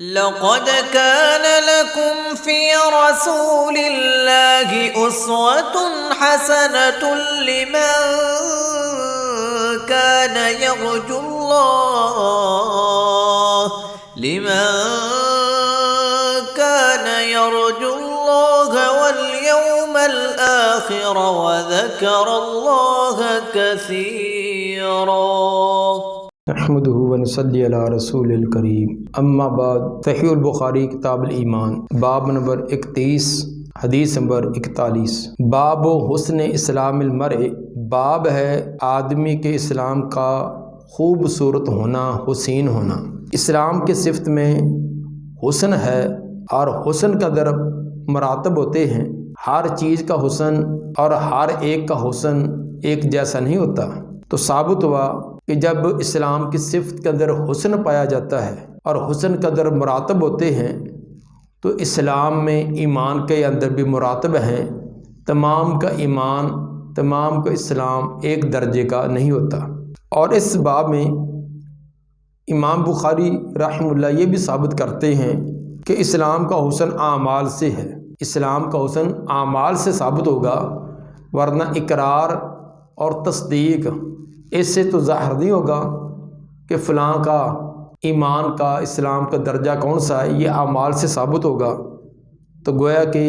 لقد كان لكم في رسول الله أسوة حسنة كان يرجو الله لمن كان يرجو الله واليوم الآخر وذكر الله كثيرا نحمده ونصلي علی رسول الکریم اما بعد صحیح البخاری کتاب الایمان باب نمبر 31 حدیث نمبر 41 باب حسن اسلام المرء باب ہے آدمی کے اسلام کا خوبصورت ہونا حسین ہونا۔ اسلام کی صفت میں حسن ہے اور حسن کا در مراتب ہوتے ہیں۔ ہر چیز کا حسن اور ہر ایک کا حسن ایک جیسا نہیں ہوتا، تو ثابت ہوا کہ جب اسلام کی صفت کے اندر حسن پایا جاتا ہے اور حسن کے اندر مراتب ہوتے ہیں تو اسلام میں ایمان کے اندر بھی مراتب ہیں۔ تمام کا ایمان تمام کا اسلام ایک درجے کا نہیں ہوتا۔ اور اس باب میں امام بخاری رحمہ اللہ یہ بھی ثابت کرتے ہیں کہ اسلام کا حسن اعمال سے ہے۔ اسلام کا حسن اعمال سے ثابت ہوگا، ورنہ اقرار اور تصدیق اس سے تو ظاہر نہیں ہوگا کہ فلاں کا ایمان کا اسلام کا درجہ کون سا ہے، یہ اعمال سے ثابت ہوگا۔ تو گویا کہ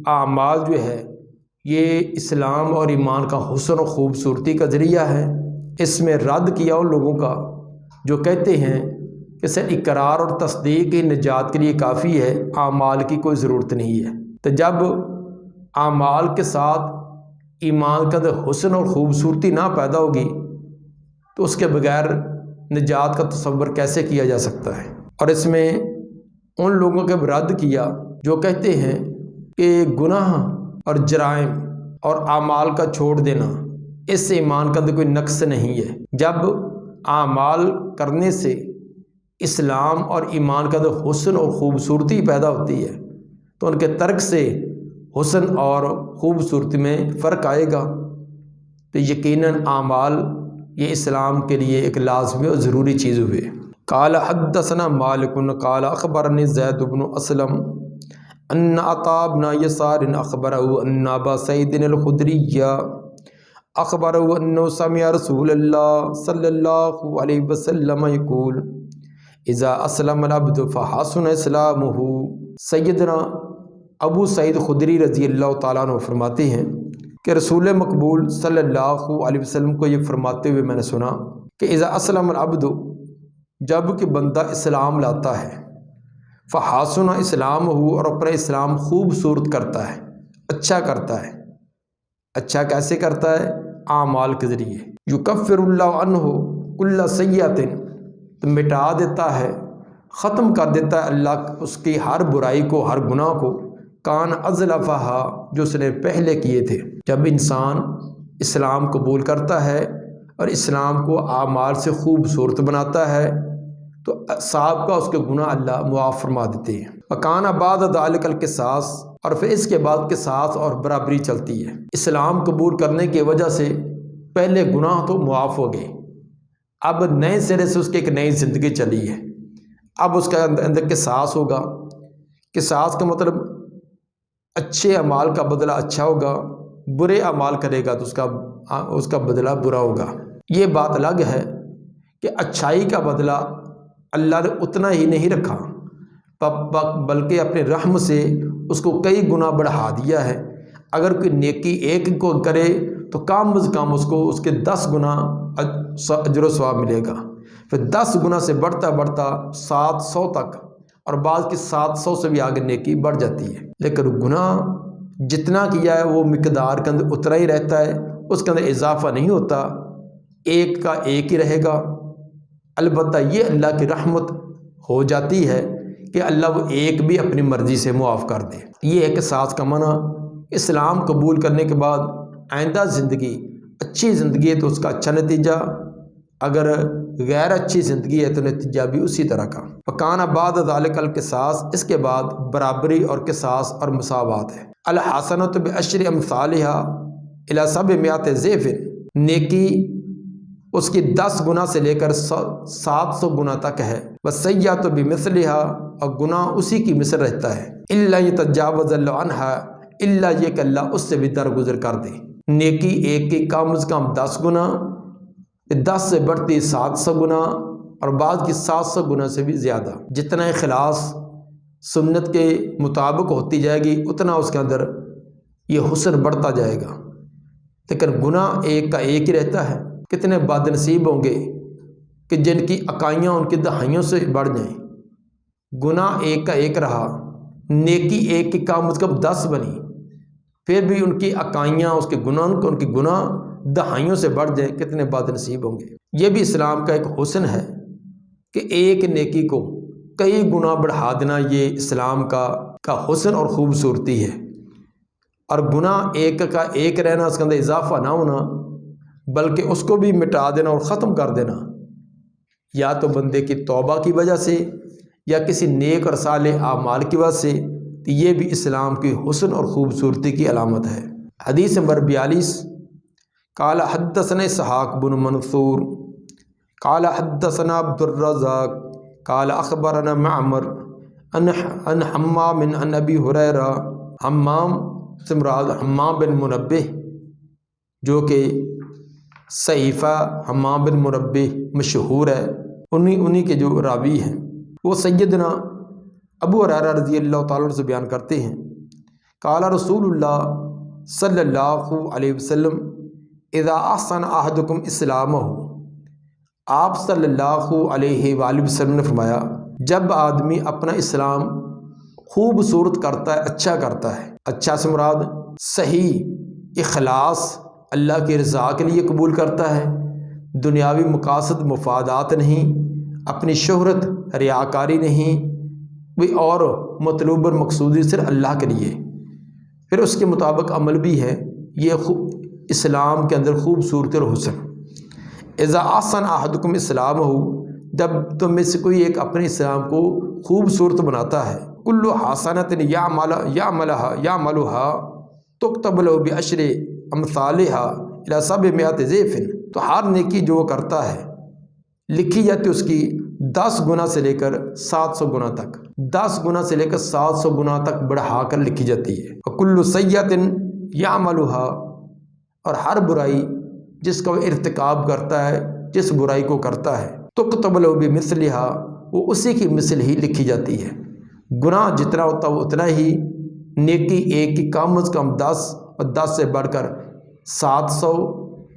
اعمال جو ہے یہ اسلام اور ایمان کا حسن و خوبصورتی کا ذریعہ ہے۔ اس میں رد کیا ان لوگوں کا جو کہتے ہیں کہ صرف اقرار اور تصدیق ہی نجات کے لیے کافی ہے، اعمال کی کوئی ضرورت نہیں ہے۔ تو جب اعمال کے ساتھ ایمان کا حسن اور خوبصورتی نہ پیدا ہوگی تو اس کے بغیر نجات کا تصور کیسے کیا جا سکتا ہے؟ اور اس میں ان لوگوں کے رد کیا جو کہتے ہیں کہ گناہ اور جرائم اور اعمال کا چھوڑ دینا اس سے ایمان کا کوئی نقص نہیں ہے۔ جب اعمال کرنے سے اسلام اور ایمان کا حسن اور خوبصورتی پیدا ہوتی ہے تو ان کے ترک سے حسن اور خوبصورتی میں فرق آئے گا۔ تو یقیناً اعمال یہ اسلام کے لیے ایک لازمی اور ضروری چیز ہوئے۔ قال حدثنا مالک قال اخبرنی زید بن اسلم ان عطاء بن یسار اخبره ان ابا سعید الخدری اخبره انه سمع رسول الله صلی اللہ علیہ وسلم یقول اذا اسلم العبد فحسن اسلامه۔ سیدنا ابو سعید خدری رضی اللہ تعالیٰ عنہ فرماتے ہیں کہ رسول مقبول صلی اللہ علیہ وسلم کو یہ فرماتے ہوئے میں نے سنا کہ اذا اسلم العبد، جب کہ بندہ اسلام لاتا ہے، فحسن اسلام ہو، اور اپنا اسلام خوبصورت کرتا ہے، اچھا کرتا ہے۔ اچھا کیسے کرتا ہے؟ اعمال کے ذریعے۔ یکفر اللہ عنہ کل سیئۃ، تو مٹا دیتا ہے، ختم کر دیتا ہے اللہ اس کی ہر برائی کو، ہر گناہ کو، کان ازلفہا، جو اس نے پہلے کیے تھے۔ جب انسان اسلام قبول کرتا ہے اور اسلام کو اعمال سے خوبصورت بناتا ہے تو سابقہ اس کے گناہ اللہ معاف فرما دیتے ہیں۔ وکان بعد ذلک القصاص، اور پھر اس کے بعد قصاص اور برابری چلتی ہے۔ اسلام قبول کرنے کی وجہ سے پہلے گناہ تو معاف ہو گئے، اب نئے سرے سے اس کی ایک نئی زندگی چلی ہے۔ اب اس کے اندر قصاص ہوگا۔ قصاص کا مطلب اچھے اعمال کا بدلہ اچھا ہوگا، برے اعمال کرے گا تو اس کا بدلہ برا ہوگا۔ یہ بات الگ ہے کہ اچھائی کا بدلہ اللہ نے اتنا ہی نہیں رکھا بلکہ اپنے رحم سے اس کو کئی گنا بڑھا دیا ہے۔ اگر کوئی نیکی ایک کو کرے تو کم از کم اس کو اس کے 10 گنا اجر و ثواب ملے گا، پھر 10 گنا سے بڑھتا بڑھتا 700 تک، اور بعض کی 700 سے بھی آگے نیکی بڑھ جاتی ہے۔ لیکن گناہ جتنا کیا ہے وہ مقدار کے اندر اتنا ہی رہتا ہے، اس کے اندر اضافہ نہیں ہوتا، ایک کا ایک ہی رہے گا۔ البتہ یہ اللہ کی رحمت ہو جاتی ہے کہ اللہ وہ ایک بھی اپنی مرضی سے معاف کر دے۔ یہ ہے قصاص کا معنی۔ اسلام قبول کرنے کے بعد آئندہ زندگی اچھی زندگی ہے تو اس کا اچھا نتیجہ، اگر غیر اچھی زندگی ہے تو نتیجہ بھی اسی طرح کا۔ وکان بعد ذلک القصاص، اس کے بعد برابری اور قصاص اور مساوات ہے۔ الحسنۃ بعشر امثالها الی 700 ضعف، نیکی اس کی 10 گنا سے لے کر 700 گنا تک ہے، والسیئۃ بمثلھا، اور گناہ اسی کی مثل رہتا ہے، الا یتجاوز اللہ عنہا، الا یہ کہ اللہ اس سے بھی درگزر کر دے۔ نیکی ایک کی کم از کم 10 گنا، 10 سے بڑھتی 700 گنا، اور بعض کی 700 گنا سے بھی زیادہ۔ جتنا اخلاص سنت کے مطابق ہوتی جائے گی اتنا اس کے اندر یہ حسن بڑھتا جائے گا۔ لیکن گناہ ایک کا ایک ہی رہتا ہے۔ کتنے بد نصیب ہوں گے کہ جن کی اکائیاں ان کی دہائیوں سے بڑھ جائیں۔ گناہ ایک کا ایک رہا، نیکی ایک کی کم از کم 10 بنی، پھر بھی ان کی اکائیاں ان کے گناہ دہائیوں سے بڑھ جائیں، کتنے بد نصیب ہوں گے۔ یہ بھی اسلام کا ایک حسن ہے کہ ایک نیکی کو کئی گنا بڑھا دینا، یہ اسلام کا حسن اور خوبصورتی ہے۔ اور گناہ ایک کا ایک رہنا، اس کے اندر اضافہ نہ ہونا، بلکہ اس کو بھی مٹا دینا اور ختم کر دینا، یا تو بندے کی توبہ کی وجہ سے یا کسی نیک اور صالح اعمال کی وجہ سے، تو یہ بھی اسلام کی حسن اور خوبصورتی کی علامت ہے۔ حدیث نمبر 42، قال حدثنا اسحاق بن منصور قال حدثنا عبد الرزاق قال اخبرنا معمر عن حمام عن ابی ہریرہ۔ حمام سے مراد حمام بن منبہ، جو کہ صحیفہ حمام بن منبہ مشہور ہے، انہی کے جو راوی ہیں، وہ سیدنا ابو ہریرہ رضی اللہ تعالیٰ عنہ سے بیان کرتے ہیں، قال رسول اللہ صلی اللہ علیہ وسلم اذا احسن احدکم اسلامہ، آپ صلی اللہ علیہ وآلہ وسلم نے فرمایا، جب آدمی اپنا اسلام خوبصورت کرتا ہے، اچھا کرتا ہے، اچھا سے مراد صحیح اخلاص اللہ کی رضا کے لیے قبول کرتا ہے، دنیاوی مقاصد مفادات نہیں، اپنی شہرت ریاکاری نہیں، کوئی اور مطلوب اور مقصودی صرف اللہ کے لیے، پھر اس کے مطابق عمل بھی ہے، یہ اسلام کے اندر خوبصورتی اور حسن۔ اذا احسن احدکم اسلامہ، جب تم میں سے کوئی ایک اپنے اسلام کو خوبصورت بناتا ہے، کل حسنۃ یعملھا تکتب لہ بعشر امثالھا الی 700 ضعف، تو ہر نیکی جو وہ کرتا ہے لکھی جاتی اس کی 10 گنا سے لے کر 700 گنا تک، 10 گنا سے لے کر 700 گنا تک بڑھا کر لکھی جاتی ہے۔ وکل سیئۃ یعملھا، اور ہر برائی جس کا وہ ارتکاب کرتا ہے، جس برائی کو کرتا ہے، تکتب لہ بمثلھا، وہ اسی کی مثل ہی لکھی جاتی ہے۔ گناہ جتنا ہوتا وہ اتنا ہی، نیکی ایک کی کم از کم 10، اور 10 سے بڑھ کر 700،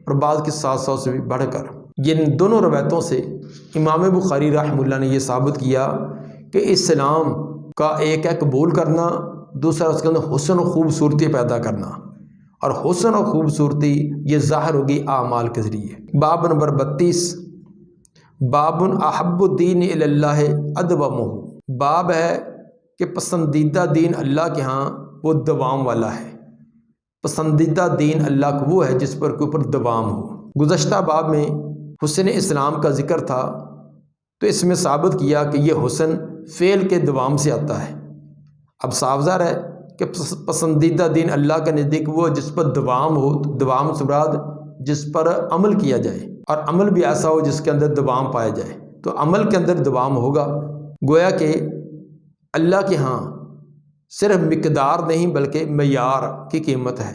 اور بعض کی 700 سے بھی بڑھ کر۔ یہ دونوں روایتوں سے امام بخاری رحمہ اللہ نے یہ ثابت کیا کہ اسلام کا ایک ہے قبول کرنا، دوسرا اس کے اندر حسن و خوبصورتی پیدا کرنا، اور حسن و خوبصورتی یہ ظاہر ہوگی اعمال کے ذریعے۔ باب نمبر 32، باب احب الدین الی اللہ ادومہ، باب ہے کہ پسندیدہ دین اللہ کے ہاں وہ دوام والا ہے، پسندیدہ دین اللہ کو وہ ہے جس پر کے اوپر دوام ہو۔ گزشتہ باب میں حسن اسلام کا ذکر تھا، تو اس میں ثابت کیا کہ یہ حسن فعل کے دوام سے آتا ہے۔ اب صاف ظاہر ہے کہ پسندیدہ دین اللہ کا نزدیک وہ جس پر دوام ہو، دوام سے مراد جس پر عمل کیا جائے، اور عمل بھی ایسا ہو جس کے اندر دوام پایا جائے، تو عمل کے اندر دوام ہوگا۔ گویا کہ اللہ کے ہاں صرف مقدار نہیں بلکہ معیار کی قیمت ہے،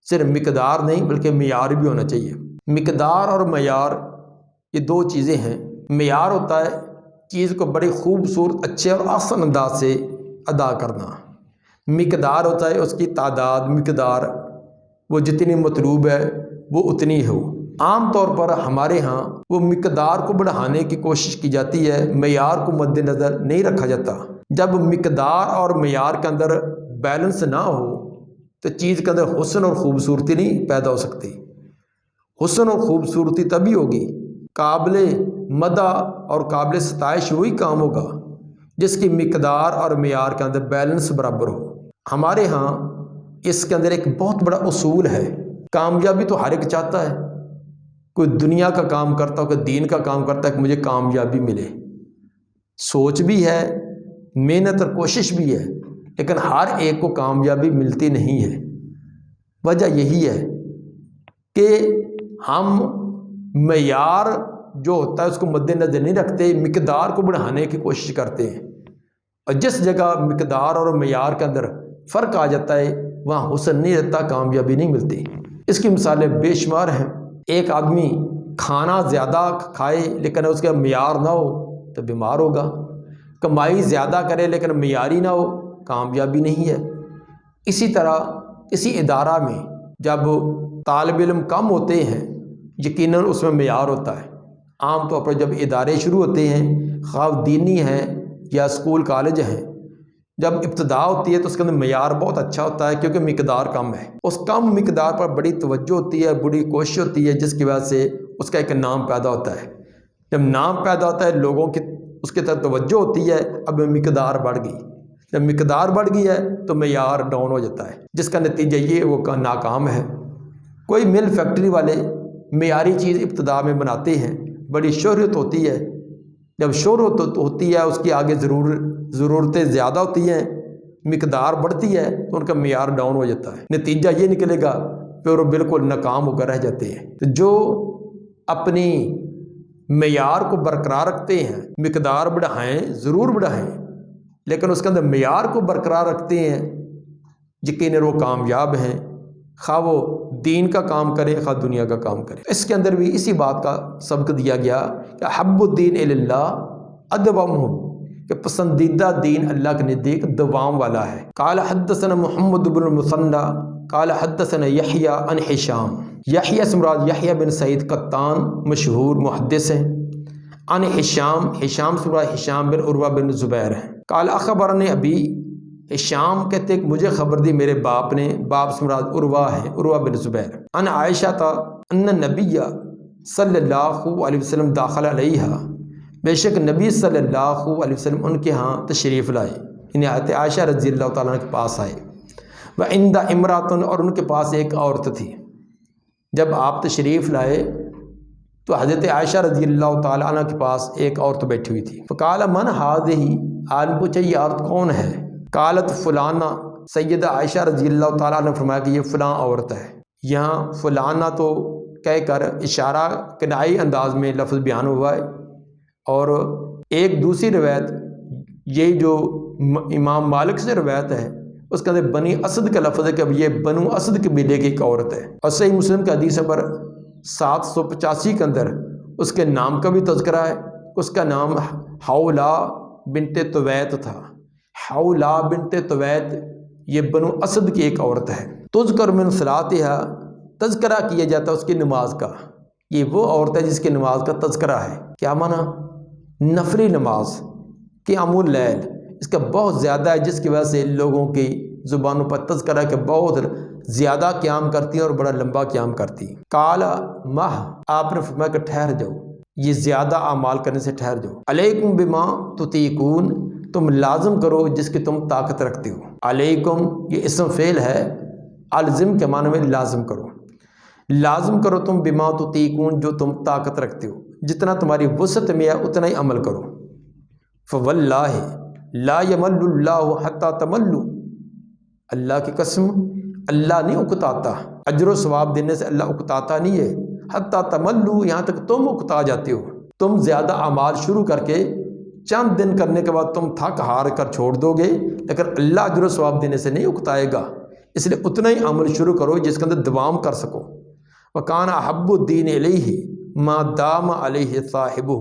صرف مقدار نہیں بلکہ معیار بھی ہونا چاہیے۔ مقدار اور معیار یہ دو چیزیں ہیں۔ معیار ہوتا ہے چیز کو بڑے خوبصورت، اچھے اور آسان انداز سے ادا کرنا، مقدار ہوتا ہے اس کی تعداد، مقدار وہ جتنی مطلوب ہے وہ اتنی ہو۔ عام طور پر ہمارے ہاں وہ مقدار کو بڑھانے کی کوشش کی جاتی ہے، معیار کو مد نظر نہیں رکھا جاتا۔ جب مقدار اور معیار کے اندر بیلنس نہ ہو تو چیز کے اندر حسن اور خوبصورتی نہیں پیدا ہو سکتی۔ حسن اور خوبصورتی تبھی ہوگی، قابل مدح اور قابل ستائش وہی کام ہوگا جس کی مقدار اور معیار کے اندر بیلنس برابر ہو۔ ہمارے ہاں اس کے اندر ایک بہت بڑا اصول ہے، کامیابی تو ہر ایک چاہتا ہے، کوئی دنیا کا کام کرتا ہو، کوئی دین کا کام کرتا ہے کہ مجھے کامیابی ملے، سوچ بھی ہے، محنت اور کوشش بھی ہے، لیکن ہر ایک کو کامیابی ملتی نہیں ہے۔ وجہ یہی ہے کہ ہم معیار جو ہوتا ہے اس کو مد نظر نہیں رکھتے، مقدار کو بڑھانے کی کوشش کرتے ہیں، اور جس جگہ مقدار اور معیار کے اندر فرق آ جاتا ہے وہاں حسن نہیں رہتا، کامیابی نہیں ملتی۔ اس کی مثالیں بے شمار ہیں۔ ایک آدمی کھانا زیادہ کھائے لیکن اس کا معیار نہ ہو تو بیمار ہوگا، کمائی زیادہ کرے لیکن معیاری نہ ہو، کامیابی نہیں ہے۔ اسی طرح کسی ادارہ میں جب طالب علم کم ہوتے ہیں یقیناً اس میں معیار ہوتا ہے۔ عام طور پر جب ادارے شروع ہوتے ہیں، خواہ دینی ہیں یا اسکول کالج ہیں، جب ابتدا ہوتی ہے تو اس کے اندر معیار بہت اچھا ہوتا ہے کیونکہ مقدار کم ہے۔ اس کم مقدار پر بڑی توجہ ہوتی ہے، بڑی کوشش ہوتی ہے، جس کی وجہ سے اس کا ایک نام پیدا ہوتا ہے۔ جب نام پیدا ہوتا ہے لوگوں کی اس کی طرف توجہ ہوتی ہے، اب مقدار بڑھ گئی، جب مقدار بڑھ گئی ہے تو معیار ڈاؤن ہو جاتا ہے، جس کا نتیجہ یہ وہ ناکام ہے۔ کوئی مل فیکٹری والے معیاری چیز ابتدا میں بناتے ہیں، بڑی شہرت ہوتی ہے، جب شہرت ہوتی ہے اس کی آگے ضرورتیں زیادہ ہوتی ہیں، مقدار بڑھتی ہے تو ان کا معیار ڈاؤن ہو جاتا ہے، نتیجہ یہ نکلے گا پھر وہ بالکل ناکام ہو کر رہ جاتے ہیں۔ تو جو اپنی معیار کو برقرار رکھتے ہیں، مقدار بڑھائیں ضرور بڑھائیں لیکن اس کے اندر معیار کو برقرار رکھتے ہیں، یقیناً وہ کامیاب ہیں، خواہ وہ دین کا کام کرے خواہ دنیا کا کام کرے۔ اس کے اندر بھی اسی بات کا سبق دیا گیا کہ حب الدین اللہ ادومہ، کہ پسندیدہ دین اللہ کے نزدیک دوام والا ہے۔ قال حدثنا محمد بن المثنى قال حدثنا یحییٰ عن ہشام، یحییٰ سے مراد یحییٰ بن سعید قطان مشہور محدث ہیں، عن ہشام سے مراد ہشام بن عروہ بن زبیر ہیں۔ قال اخبرنی ابی، ہشام کہتے کہ مجھے خبر دی میرے باپ نے، باپ سے مراد عروہ ہے، عروہ بن زبیر، ان عائشہ تھا ان نبی صلی اللہ علیہ وسلم داخل علیہا، بے شک نبی صلی اللہ علیہ وسلم ان کے ہاں تشریف لائے، یعنی حضرت عائشہ رضی اللہ تعالیٰ کے پاس آئے، وعندہ امراتن، اور ان کے پاس ایک عورت تھی۔ جب آپ تشریف لائے تو حضرت عائشہ رضی اللہ تعالیٰ عنہ کے پاس ایک عورت بیٹھی ہوئی تھی۔ فقال من ہذہ، آپ نے پوچھا یہ عورت کون ہے؟ قالت فلانہ، سیدہ عائشہ رضی اللہ تعالیٰ عنہ نے فرمایا کہ یہ فلاں عورت ہے۔ یہاں فلانہ تو کہہ کر اشارہ کنائی انداز میں لفظ بیان ہوا ہے، اور ایک دوسری روایت یہ جو امام مالک سے روایت ہے اس کے اندر بنی اسد کا لفظ ہے کہ اب یہ بنو اسد قبیلے کی ایک عورت ہے، اور صحیح مسلم کے حدیث نمبر 785 کے اندر اس کے نام کا بھی تذکرہ ہے، اس کا نام حولا بنت طویت تھا۔ حولا بنت طویت یہ بنو اسد کی ایک عورت ہے۔ تذکر من صلاتہا، تذکرہ کیا جاتا ہے اس کی نماز کا، یہ وہ عورت ہے جس کی نماز کا تذکرہ ہے۔ کیا معنی؟ نفلی نماز، قیام اللیل، اس کا بہت زیادہ ہے، جس کی وجہ سے لوگوں کی زبانوں پر تذکرہ کہ بہت زیادہ قیام کرتی ہیں اور بڑا لمبا قیام کرتی ہیں۔ کالا ماہ، آپ نے فرمایا کہ ٹھہر جاؤ، یہ زیادہ اعمال کرنے سے ٹھہر جاؤ۔ علیکم بما تطیقون، تم لازم کرو جس کی تم طاقت رکھتے ہو۔ علیکم یہ اسم فعل ہے، الزم کے معنی میں لازم کرو، لازم کرو تم بما تطیقون جو تم طاقت رکھتے ہو، جتنا تمہاری وسعت میں ہے اتنا ہی عمل کرو۔ فواللہ لا یمل اللہ حتی تملوا، اللہ کی قسم اللہ نہیں اکتاتا، اجر و ثواب دینے سے اللہ اکتاتا نہیں ہے، حتی تملوا یہاں تک تم اکتا جاتے ہو، تم زیادہ اعمال شروع کر کے چند دن کرنے کے بعد تم تھک ہار کر چھوڑ دو گے، لیکن اللہ اجر و ثواب دینے سے نہیں اکتائے گا، اس لیے اتنا ہی عمل شروع کرو جس کے اندر دوام کر سکو۔ وَكَانَ أَحَبُّ الدِّينِ إِلَيْهِ مَا دَامَ عَلَيْهِ صَاحِبُهُ،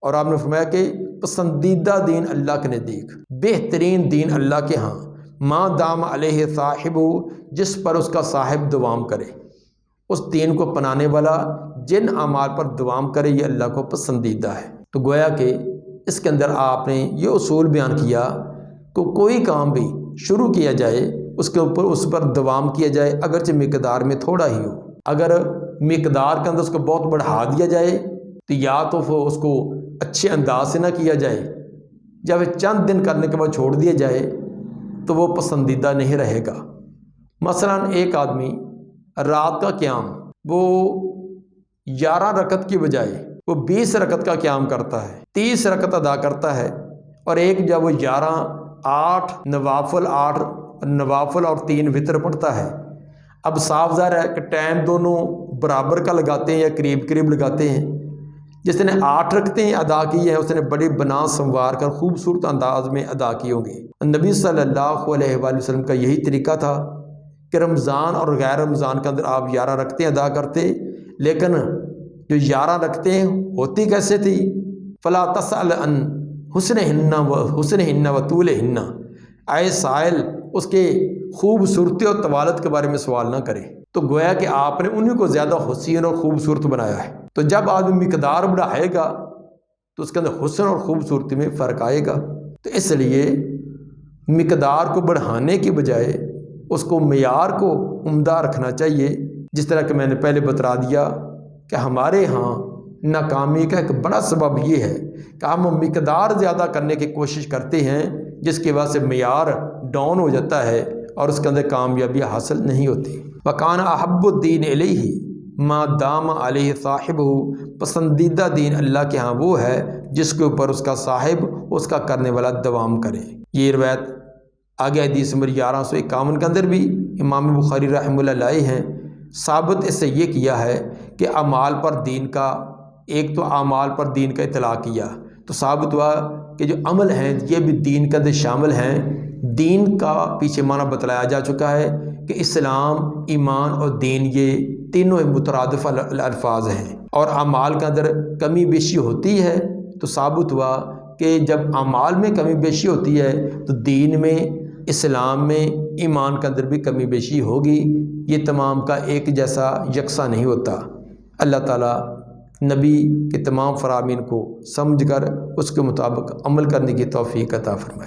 اور آپ نے فرمایا کہ پسندیدہ دین اللہ کے نزدیک، بہترین دین اللہ کے ہاں، ما دام علیہ صاحب، جس پر اس کا صاحب دوام کرے، اس دین کو اپنانے والا جن اعمال پر دوام کرے یہ اللہ کو پسندیدہ ہے۔ تو گویا کہ اس کے اندر آپ نے یہ اصول بیان کیا کہ کوئی کام بھی شروع کیا جائے اس کے اوپر اس پر دوام کیا جائے، اگرچہ مقدار میں تھوڑا ہی ہو۔ اگر مقدار کے اندر اس کو بہت بڑھا دیا جائے تو یا تو اس کو اچھے انداز سے نہ کیا جائے، جب چند دن کرنے کے بعد چھوڑ دیا جائے تو وہ پسندیدہ نہیں رہے گا۔ مثلا ایک آدمی رات کا قیام وہ 11 رکعت کی بجائے وہ 20 رکعت کا قیام کرتا ہے، 30 رکعت ادا کرتا ہے، اور ایک جب وہ 11 8 نوافل اور 3 وتر پڑھتا ہے۔ اب صاف ظاہر ہے کہ ٹائم دونوں برابر کا لگاتے ہیں یا قریب قریب لگاتے ہیں، جس نے 8 رکعتیں ادا کی ہیں اس نے بڑے بنا سنوار کر خوبصورت انداز میں ادا کی ہوں گی۔ نبی صلی اللہ علیہ وآلہ وسلم کا یہی طریقہ تھا کہ رمضان اور غیر رمضان کے اندر آپ 11 رکعتیں ادا کرتے، لیکن جو 11 رکعتیں ہوتی کیسے تھی؟ فلا تسأل عن حسنہن و طولہن، اے سائل اس کے خوبصورتی اور طوالت کے بارے میں سوال نہ کرے۔ تو گویا کہ آپ نے انہیں کو زیادہ حسین اور خوبصورت بنایا ہے۔ تو جب آدمی مقدار بڑھائے گا تو اس کے اندر حسن اور خوبصورتی میں فرق آئے گا۔ تو اس لیے مقدار کو بڑھانے کی بجائے اس کو معیار کو عمدہ رکھنا چاہیے۔ جس طرح کہ میں نے پہلے بتلا دیا کہ ہمارے ہاں ناکامی کا ایک بڑا سبب یہ ہے کہ ہم مقدار زیادہ کرنے کی کوشش کرتے ہیں، جس کی وجہ سے معیار ڈاؤن ہو جاتا ہے اور اس کے اندر کامیابی حاصل نہیں ہوتی۔ وَكَانَ أَحَبُّ الدِّينِ إِلَيْهِ مَا دَامَ عَلَيْهِ صَاحِبُهُ، پسندیدہ دین اللہ کے ہاں وہ ہے جس کے اوپر اس کا صاحب اس کا کرنے والا دوام کرے۔ یہ روایت آگے حدیث نمبر 1151 کے اندر بھی امام بخاری رحمہ اللہ لائے ہیں۔ ثابت اس سے یہ کیا ہے کہ اعمال پر دین کا، ایک تو اعمال پر دین کا اطلاق کیا تو ثابت ہوا کہ جو عمل ہیں یہ بھی دین کے اندر شامل ہیں۔ دین کا پیچھے معنی بتلایا جا چکا ہے کہ اسلام، ایمان اور دین یہ تینوں مترادف الفاظ ہیں، اور اعمال کے اندر کمی بیشی ہوتی ہے تو ثابت ہوا کہ جب اعمال میں کمی بیشی ہوتی ہے تو دین میں، اسلام میں، ایمان کے اندر بھی کمی بیشی ہوگی۔ یہ تمام کا ایک جیسا یکساں نہیں ہوتا۔ اللہ تعالیٰ نبی کے تمام فرامین کو سمجھ کر اس کے مطابق عمل کرنے کی توفیق عطا فرمائے۔